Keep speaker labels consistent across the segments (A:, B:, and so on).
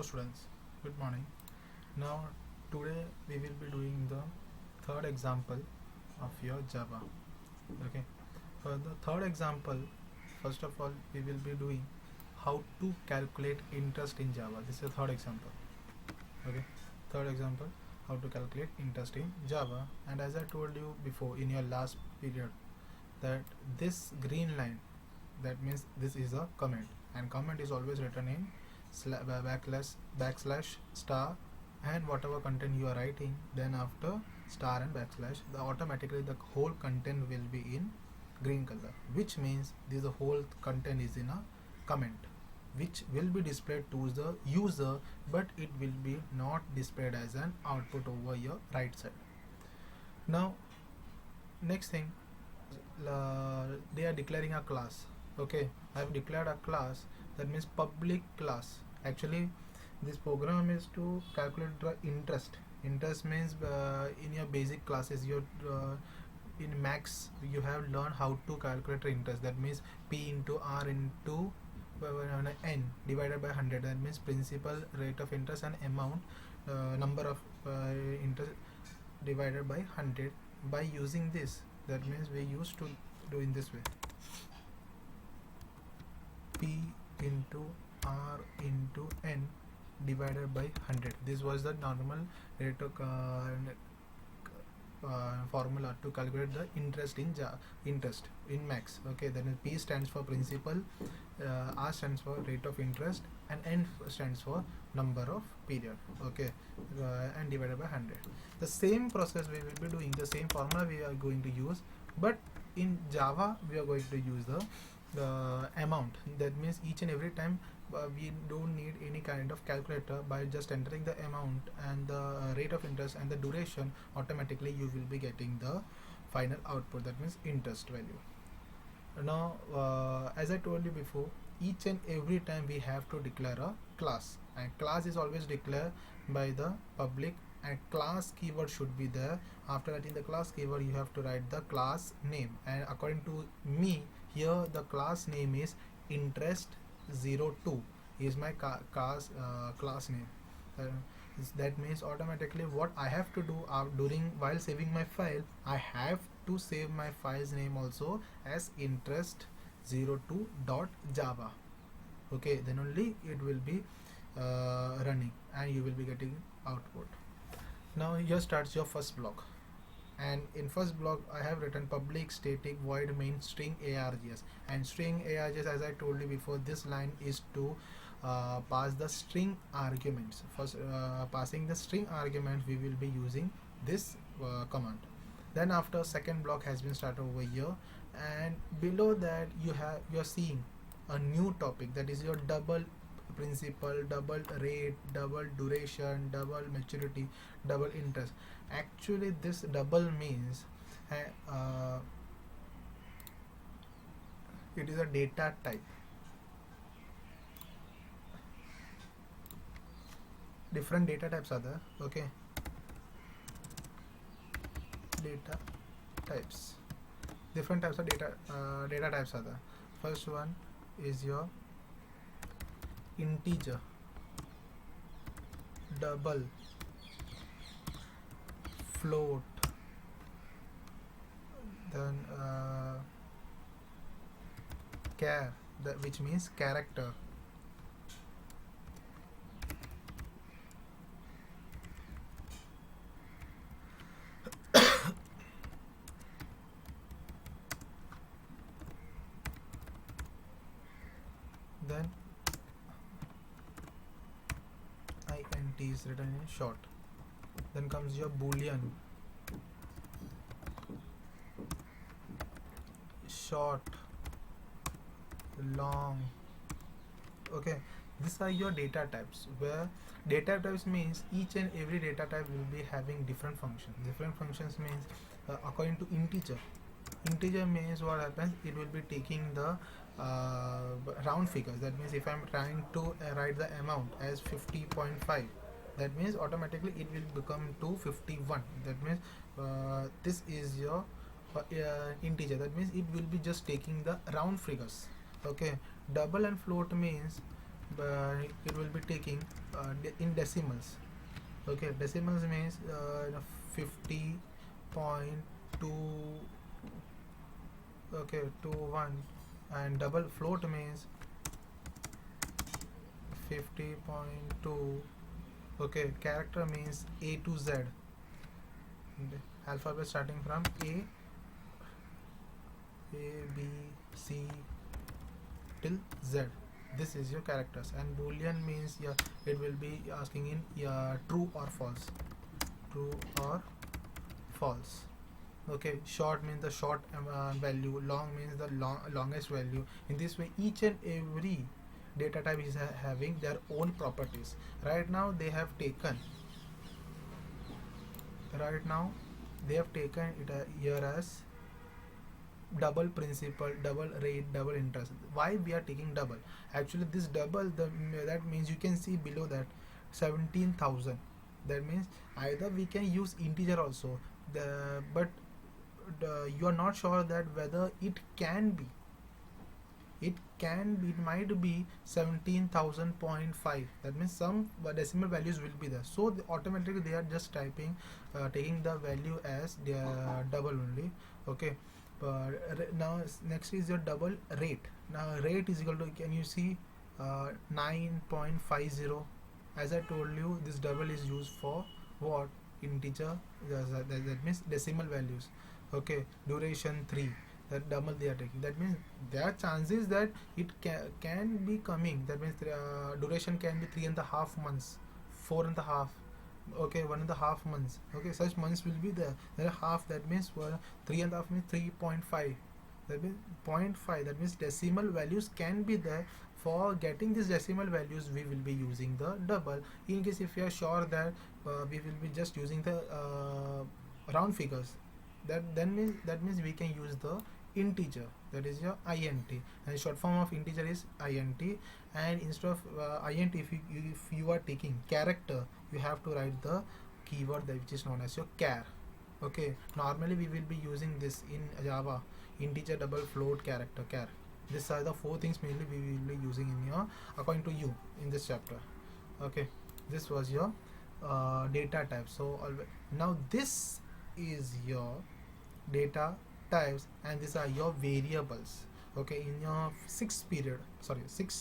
A: students, good morning. Now today we will be doing the third example of your Java. Okay. For the third example, first of all we will be doing how to calculate interest in Java. This is the third example. Okay. Third example, how to calculate interest in Java. And as I told you before in your last period, that this green line, that means this is a comment, and comment is always written in backslash star, and whatever content you are writing, then after star and backslash, automatically the whole content will be in green color, which means this the whole content is in a comment, which will be displayed to the user, but it will be not displayed as an output over your right side. Now next thing, they are declaring a class. Okay, I have declared a class, that means public class. Actually this program is to calculate the interest means in your basic classes, your in max you have learned how to calculate the interest. That means p into r into n divided by 100. That means principal, rate of interest, and amount, number of interest divided by 100. By using this, that means we used to do in this way: p into r into n divided by 100. This was the normal rate of formula to calculate the interest in max. Okay, then p stands for principal, r stands for rate of interest, and n stands for number of period. Okay, and divided by 100. The same process we will be doing, the same formula we are going to use, but in Java we are going to use the amount. That means each and every time we don't need any kind of calculator. By just entering the amount and the rate of interest and the duration, automatically you will be getting the final output, that means interest value. Now as I told you before, each and every time we have to declare a class, and class is always declared by the public, and class keyword should be there. After that, in the class keyword you have to write the class name, and according to me here the class name is interest02 is my class name. That means automatically what I have to do during while saving my file, I have to save my file's name also as interest02.java. Okay, then only it will be running and you will be getting output. Now here starts your first block, and in first block I have written public static void main string args. And string args, as I told you before, this line is to pass the string arguments. First passing the string argument, we will be using this command. Then after, second block has been started over here, and below that you are seeing a new topic, that is your double principal, double rate, double duration, double maturity, double interest. Actually this double means it is a data type. Different data types are there. Okay, data types, different types of data types are there. First one is your integer, double, float, then char, which means character, then int is written in short. Then comes your boolean, short, long. Okay, these are your data types, where data types means each and every data type will be having different functions. Different functions means according to integer means what happens, it will be taking the round figures. That means if I'm trying to write the amount as 50.5, that means automatically it will become to 51. That means this is your integer. That means it will be just taking the round figures. Okay, double and float means but it will be taking in decimals. Okay, decimals means 50.2, okay, to 1, and double float means 50.2. Okay, character means A to Z. The alphabet starting from B, C till Z. This is your characters. And boolean means, yeah, it will be asking in, yeah, true or false. True or false. Okay, short means the short value, long means the longest value. In this way, each and every data type is having their own properties. Right now they have taken right now they have taken it here as double principal, double rate, double interest. Why we are taking double? Actually, this double, that means you can see below that 17,000. That means either we can use integer also, but you are not sure that whether it can be. It might be 17,000.5. That means some decimal values will be there. So automatically they are just typing, taking the value as their double only. Okay. Now next is your double rate. Now rate is equal to, can you see, 9.50. As I told you, this double is used for what? Integer. That means decimal values. Okay. Duration 3. That double they are taking. That means there are chances that it can be coming. That means duration can be 3.5 months, 4.5. Okay, 1.5 months. Okay, such months will be there. There are half. That means 3.5 means 3.5. That means 0.5. That means decimal values can be there. For getting these decimal values, we will be using the double. In case if you are sure that we will be just using the round figures, that means we can use the integer, that is your int, and short form of integer is int. And instead of int, if you are taking character, you have to write the keyword that which is known as your char. Okay, normally we will be using this in Java: integer, double, float, character, char. These are the four things mainly we will be using in your, according to you, in this chapter. Okay, this was your data type. So now this is your data types, and these are your variables. Okay, in your sixth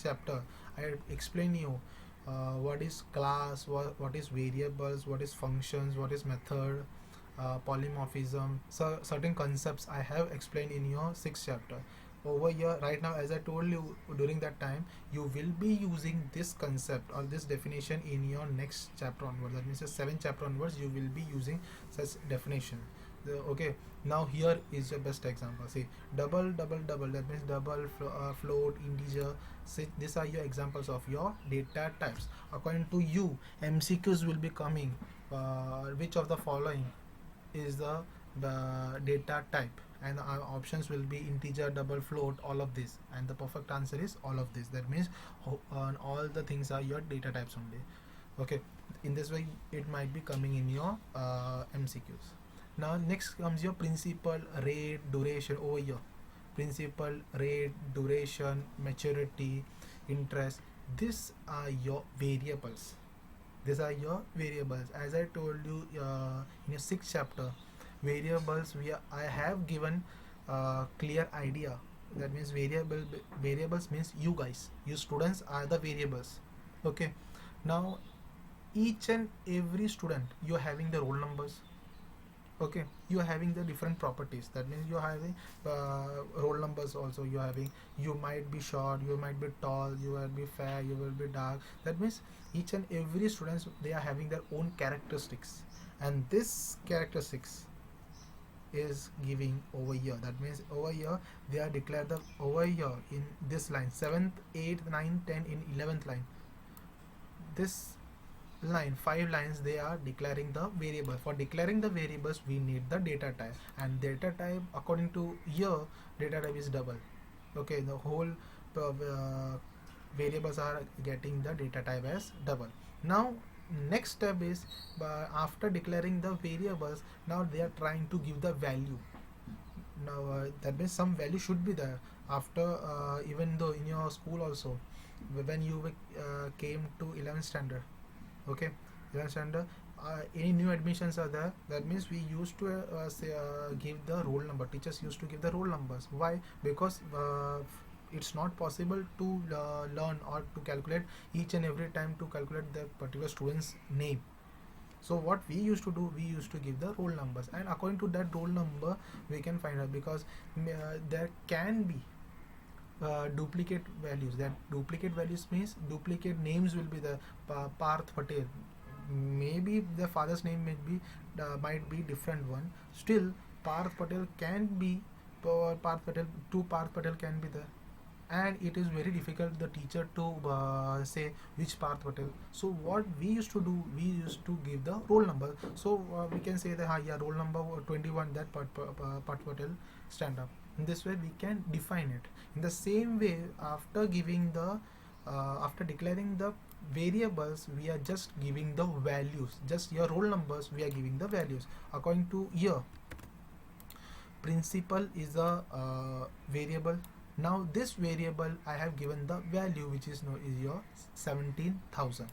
A: chapter, I explain you what is class, what is variables, what is functions, what is method, polymorphism. So certain concepts I have explained in your sixth chapter. Over here right now, as I told you, during that time you will be using this concept or this definition in your next chapter onwards. That means the seventh chapter onwards you will be using such definition. Okay, now here is your best example. See, double, double, double, that means double, float, integer. See, these are your examples of your data types. According to you, MCQs will be coming. Which of the following is the data type? And our options will be integer, double, float, all of this, and the perfect answer is all of this. That means all the things are your data types only. Okay, in this way it might be coming in your MCQs. Now next comes your principal, rate, duration. Over here, principal, rate, duration, maturity, interest. These are your variables. These are your variables. As I told you in your sixth chapter, variables, I have given clear idea. That means variables means you guys, you students are the variables. Okay, now each and every student, you are having the roll numbers. Okay, you are having the different properties. That means you are having roll numbers also. You are having, you might be short, you might be tall, you will be fair, you will be dark. That means each and every students, they are having their own characteristics, and this characteristics is giving over here. That means over here they are declared the, over here in this line, 7th, 8th, 9th, 10th, in 11th line, this line, 5 lines, they are declaring the variable. For declaring the variables, we need the data type, and data type according to here, data type is double. Okay, the whole variables are getting the data type as double. Now next step is, after declaring the variables, now they are trying to give the value. Now that means some value should be there. After even though in your school also, when you came to 11th standard, okay, 11th standard, any new admissions are there, that means we used to give the roll number. Teachers used to give the roll numbers. Why? Because it's not possible to learn or to calculate each and every time to calculate the particular student's name. So what we used to do, we used to give the roll numbers, and according to that roll number we can find out, because there can be duplicate values. That duplicate values means duplicate names will be the Parth Patel. Maybe the father's name might be different one. Still, Parth Patel can be Parth Patel. Two Parth Patel can be there, and it is very difficult the teacher to say which Parth Patel. So what we used to do, we used to give the roll number. So we can say that yeah, roll number 21, that Parth Patel stand up. In this way we can define it. In the same way, after giving the after declaring the variables, we are just giving the values. Just your roll numbers, we are giving the values according to year. Principal is a variable. Now this variable I have given the value, which is your 17,000.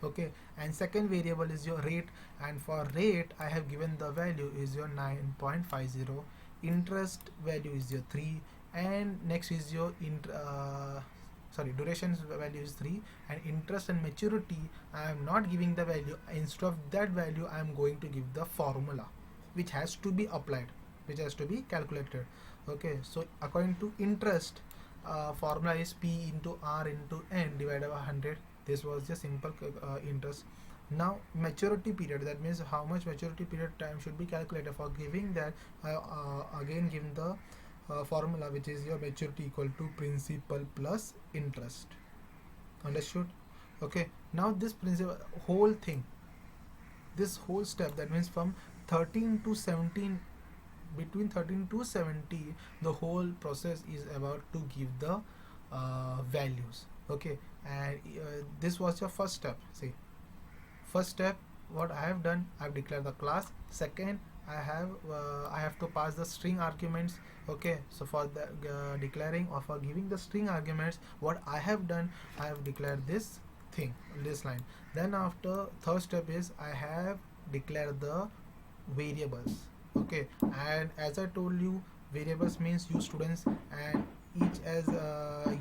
A: Okay, and second variable is your rate, and for rate I have given the value is your 9.50. Interest value is your 3, and next is your duration value is 3, and interest and maturity I am not giving the value. Instead of that value I am going to give the formula which has to be applied, which has to be calculated. Okay, so according to interest, formula is P into R into N divided by 100. This was the simple interest. Now maturity period, that means how much maturity period time should be calculated. For giving that, again give the formula, which is your maturity equal to principal plus interest. Understood? Okay, now this principal whole thing, this whole step, that means from 13 to 17, between 13 to 70, the whole process is about to give the values. Okay, and this was your first step. See, first step, what I have done, I have declared the class. Second, I have to pass the string arguments. Okay, so for the declaring or for giving the string arguments, what I have done, I have declared this thing, this line. Then after, third step is I have declared the variables. Okay, and as I told you, variables means you students, and each as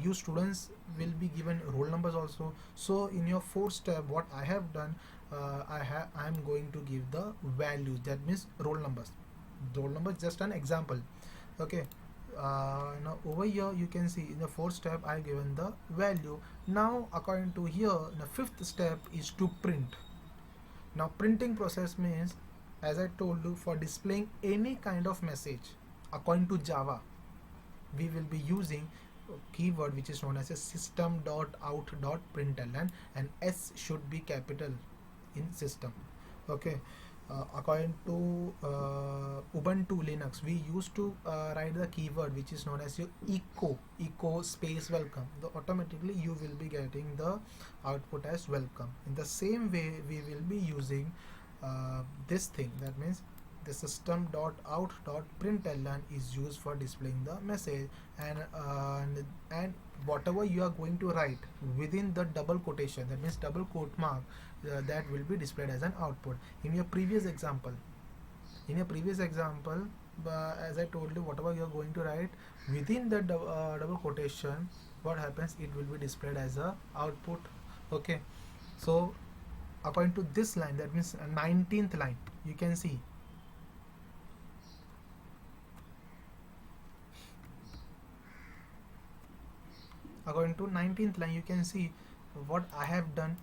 A: you students will be given roll numbers also. So in your fourth step, what I have done, I am going to give the values, that means roll numbers. Roll number just an example. Okay, now over here you can see in the fourth step I given the value. Now according to here, the fifth step is to print. Now printing process means, as I told you, for displaying any kind of message according to Java, we will be using a keyword which is known as a system.out.println, and S should be capital in system. Okay, according to Ubuntu Linux, we used to write the keyword which is known as your echo space welcome. Automatically you will be getting the output as welcome. In the same way, we will be using this thing, that means the system.out.println is used for displaying the message, and whatever you are going to write within the double quotation, that means double quote mark, that will be displayed as an output. In your previous example, as I told you, whatever you are going to write within the double quotation, what happens, it will be displayed as a output. Okay, so according to this line, that means 19th line, you can see according to 19th line, you can see what I have done,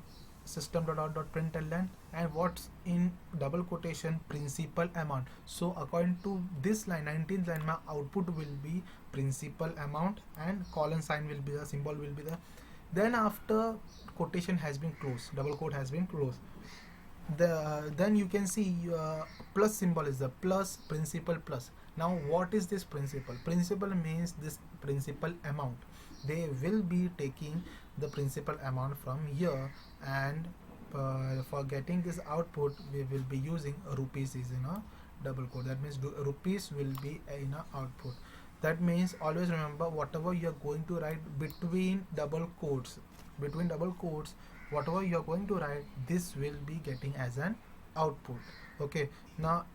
A: system.out.println, and what's in double quotation, principal amount. So according to this line, 19th line, my output will be principal amount, and colon sign will be the symbol will be the. Then after quotation has been closed, double quote has been closed, then you can see plus symbol is the plus, principal plus. Now what is this principal? Principal means this principal amount. They will be taking the principal amount from here, and for getting this output, we will be using rupees is in a double quote. That means rupees will be in a output. That means always remember, whatever you are going to write between double quotes, whatever you are going to write, this will be getting as an output. Okay, now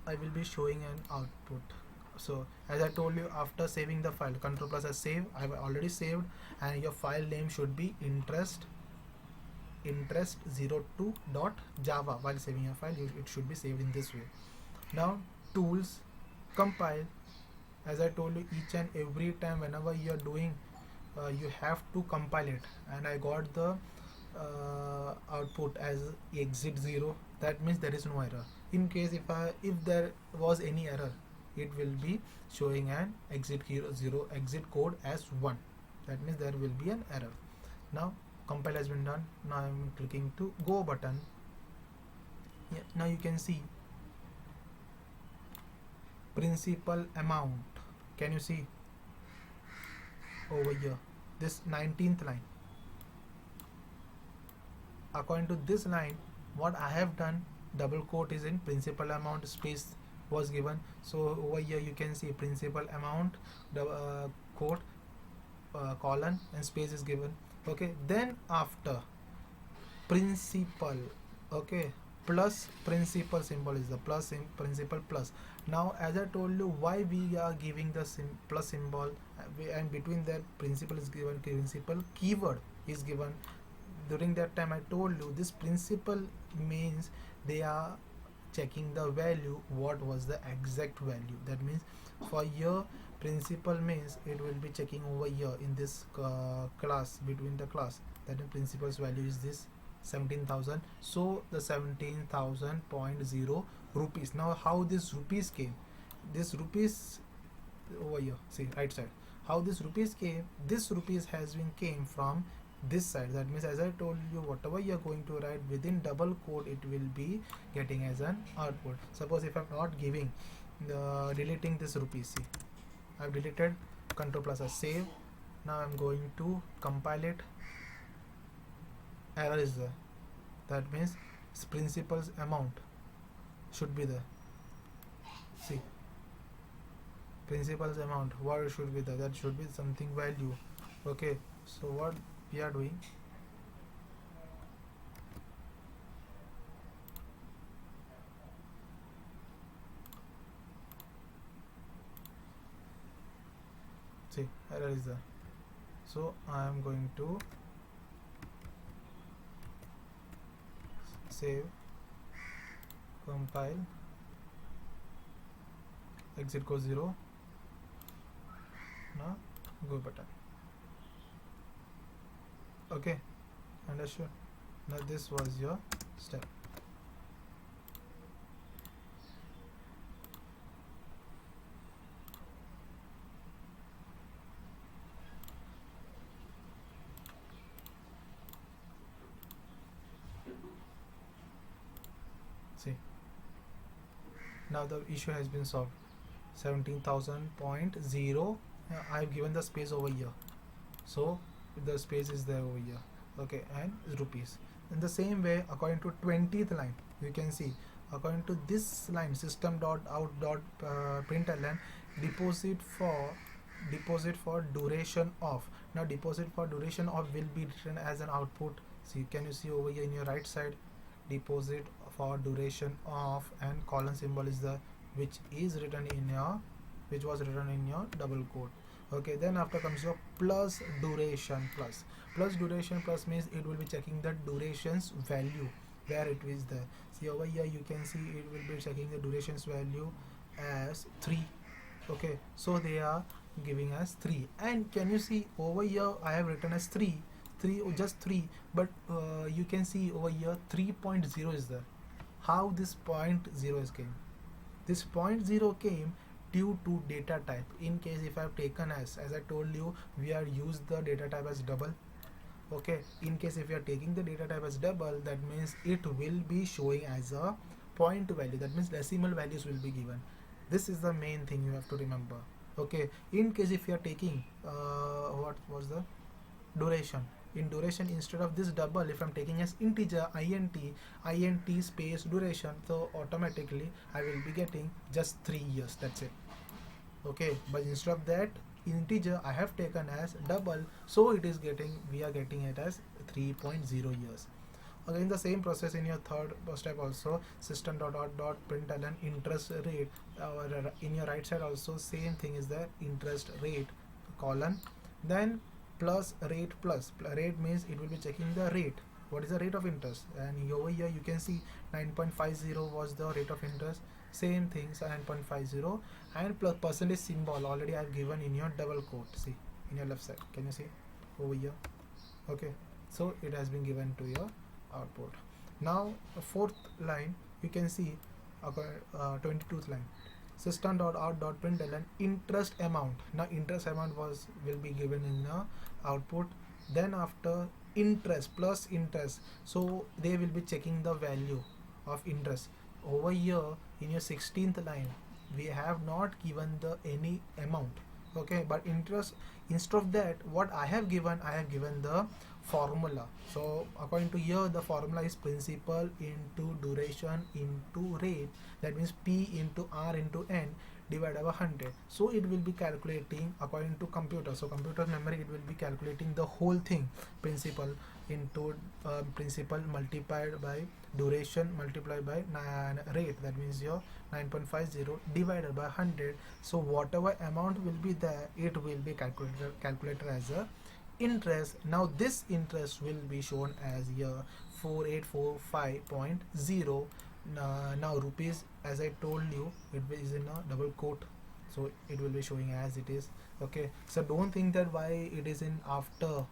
A: I will be showing an output. So as I told you, after saving the file, control plus as save, I've already saved, and your file name should be interest02.java. While saving your file, it should be saved in this way. Now tools, compile. As I told you, each and every time whenever you are doing, you have to compile it, and I got the output as exit 0. That means there is no error. In case if there was any error, it will be showing an exit 0 exit code as 1. That means there will be an error. Now compile has been done. Now I am clicking to go button. Yeah, now you can see principal amount. Can you see over here this 19th line? According to this line, what I have done, double quote is in principal amount, space was given. So over here you can see principal amount, the quote, colon, and space is given. Okay, then after principal, okay, plus principal symbol is the plus in principal plus. Now as I told you, why we are giving the plus symbol, and between that principal is given, principal keyword is given. During that time I told you, this principal means they are checking the value, what was the exact value. That means for your principal means it will be checking over here in this class, between the class, that the principal's value is this 17,000. So the 17,000.0 rupees. Now how this rupees came, this rupees over here, see right side, how this rupees came, this rupees has been came from this side. That means as I told you, whatever you are going to write within double quote, it will be getting as an output. Suppose if I'm not giving deleting this rupees, see I've deleted, control plus a save. Now I'm going to compile it. Error is there. That means principal's amount should be there. See, principal's amount, what should be there? That should be something value. Okay, so what we are doing, see error is there. So I am going to save, compile, exit goes 0. Now go button. Okay, understood. Now this was your step. See, now the issue has been solved. 17,000.0. I have given the space over here, so the space is there over here. Okay, and rupees. In the same way, according to 20th line, you can see according to this line, system.out.println, deposit for duration of. Now deposit for duration of will be written as an output. See, can you see over here in your right side, deposit for duration of, and colon symbol is the which was written in your double quote. Okay, then after comes your plus duration plus. Plus duration plus means it will be checking the duration's value where it is there. See over here you can see it will be checking the duration's value as 3. Okay, so they are giving us 3. And can you see over here I have written as 3, just 3, but you can see over here 3.0 is there. How this 0.0 is came? This 0.0 came due to data type. In case if I have taken as I told you, we are used the data type as double. Okay, in case if you are taking the data type as double, that means it will be showing as a point value. That means decimal values will be given. This is the main thing you have to remember. Okay, in case if you are taking what was the duration, in duration, instead of this double, if I'm taking as integer int space duration, so automatically I will be getting just 3 years. That's it. okay, but instead of that integer I have taken as double, so it is getting, we are getting it as 3.0 years. Again the same process in your third step also, system dot out dot println interest rate, or in your right side also same thing is there, interest rate colon, then plus rate, plus rate means it will be checking the rate, what is the rate of interest, and over here you can see 9.50 was the rate of interest, same things 9.50, and plus percentage symbol already I have given in your double quote, see in your left side, can you see over here, okay, so it has been given to your output. Now fourth line you can see 22th line, system dot out dot println interest amount. Now interest amount will be given in the output, then after interest plus interest, so they will be checking the value of interest. Over here in your 16th line we have not given the any amount, okay, but interest, instead of that what I have given the formula. So according to here the formula is principal into duration into rate, that means P into R into N divided by 100. So it will be calculating according to computer, so computer memory it will be calculating the whole thing, principal into principal multiplied by duration multiplied by rate, that means your 9.50 divided by 100. So whatever amount will be there, it will be calculated as a interest. Now this interest will be shown as here 4845.0. Now rupees, as I told you, it is in a double quote, so it will be showing as it is, okay. So don't think that why it is in after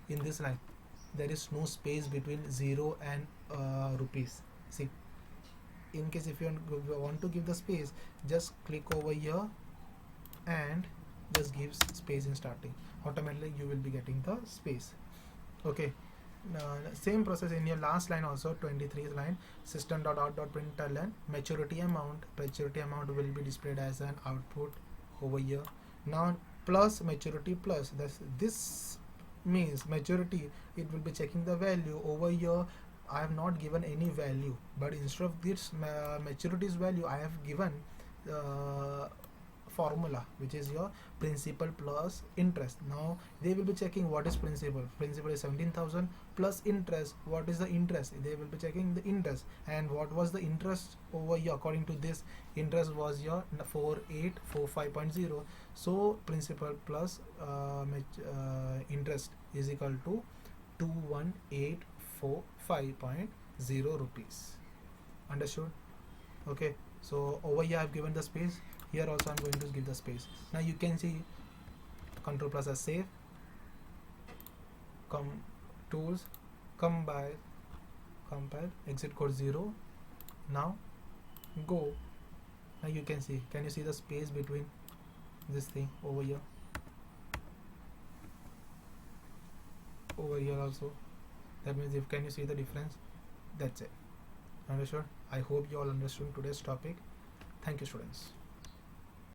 A: in this line there is no space between 0 and rupees. See, in case if you want to give the space, just click over here and just gives space in starting, automatically you will be getting the space, okay. Same process in your last line also, 23rd line, system dot out dot println maturity amount will be displayed as an output over here. Now plus maturity plus, this means maturity, it will be checking the value. Over here I have not given any value, but instead of this maturity's value I have given formula, which is your principal plus interest. Now they will be checking what is principal is 17,000 plus interest, what is the interest, they will be checking the interest, and what was the interest over here, according to this interest was your 4845.0. so principal plus interest is equal to 21845.0 rupees. Understood? Okay, so over here I have given the space, here also I'm going to give the space. Now you can see control plus as save, tools, compile, exit code 0. Now go. Now you can see, can you see the space between this thing over here, also, that means if can you see the difference, that's it. Understood? I hope you all understood today's topic. Thank you, students.